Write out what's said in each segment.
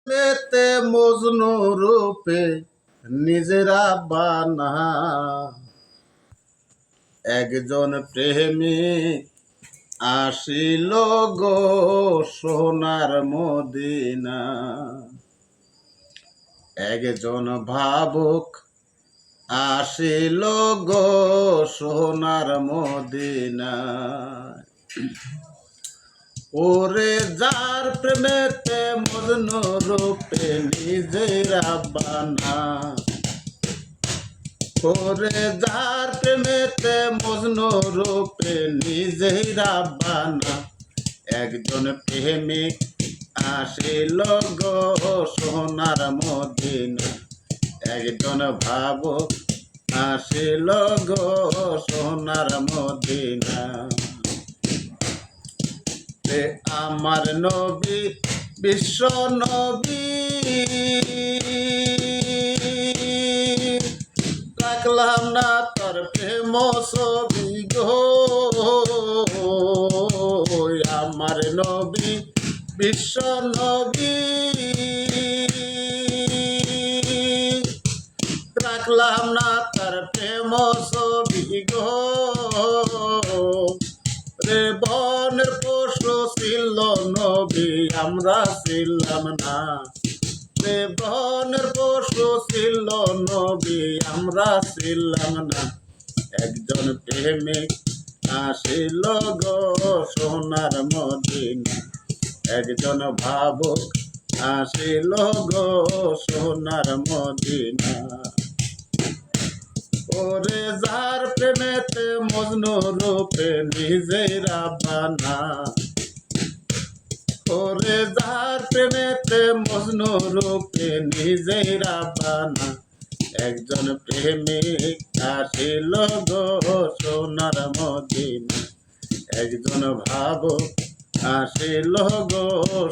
এতে মজনু রূপে নিজেরা বানা একজন প্রেমিক আসিল গো সোনার মদিনা। একজন ভাবুক আসিল গো সোনার মদিনা। ওরে যার প্রেমেতে মজনু রূপে নিজেরা বানা। ওরে যার প্রেমেতে মজনু রূপে নিজেরা বানা। একজন প্রেমিক আসিল গো সোনার মদিনা। একজন ভাবুক আসিল গো সোনার মদিনা। আমার নবী বিশ্ব নবী রাখলাম না তার প্রেম ছবি গো। আমার নবী বিশ্ব নবী রাখলাম না তার প্রেম ছবি গো। রে বনের পশু ছিল নবী আমরা ছিলাম না। রে বনের পশু ছিল নবী আমরা ছিলাম না। একজন প্রেমিক আসিল গো সোনার মদিনা। একজন ভাবুক আসিল গো সোনার মদিনা। ওরে যার প্রেমেতে মজনু রূপে নিজেরা বানা। ওরে যার প্রেমেতে মজনু রূপে নিজেরা বানা। একজন প্রেমিক আসিল গো সোনার মদিনা। একজন ভাবুক আসিল গো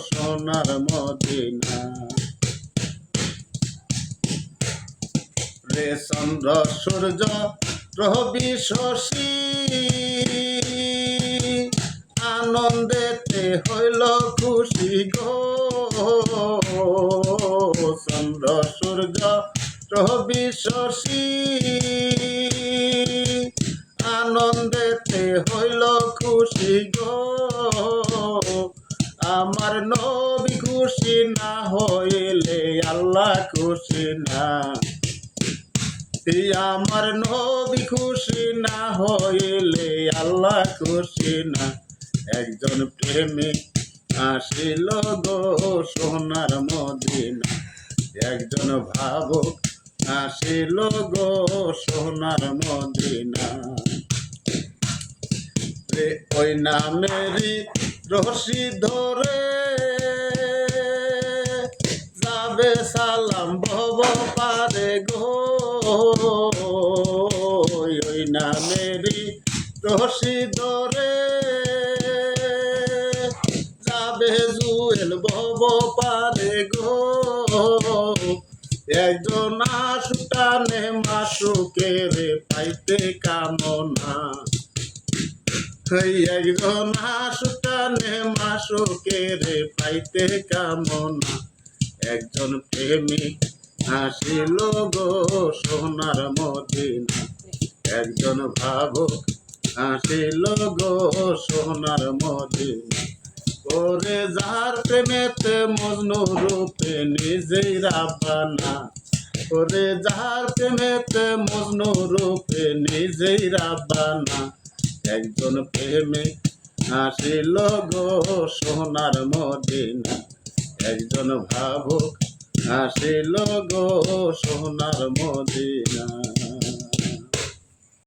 সোনার মদিনা। রে চন্দ্র সূর্য রবি শশী আনন্দেতে হইল খুশি গো। চন্দ্র সূর্য রবি শশী আনন্দেতে হইল খুশি গো। আমার নবী খুশি না হইলে আল্লাহ খুশি না। আমার নবী খুশি না হইলে আল্লাহ খুশি না। একজন প্রেমিক আসিল গো সোনার মদিনা। একজন ভাবুক আসিল গো সোনার মদিনা। ওই নামেরই রশি ধরে যাবে সালাম ভব পারে গো। ওই নামেরই রশি ধরে যাবে জুয়েল ভব পারে গো। একজন আশুটানে মাসুকের পাইতে কামনা। একজন আশুটানে মাসুকের পাইতে কামনা। একজন প্রেমিক আসিল গো সোনার মদিনা। একজন ভাবুক আসিল গো সোনার মদিনা। ওরে যার প্রেমেতে মজনু রূপে নিজেরা বানা। ওরে যার প্রেমেতে মজনু রূপে নিজেরা বানা। একজন প্রেমিক আসিল গো সোনার মদিনা। একজন ভাবুক আসিল গো সোনার মদিনা।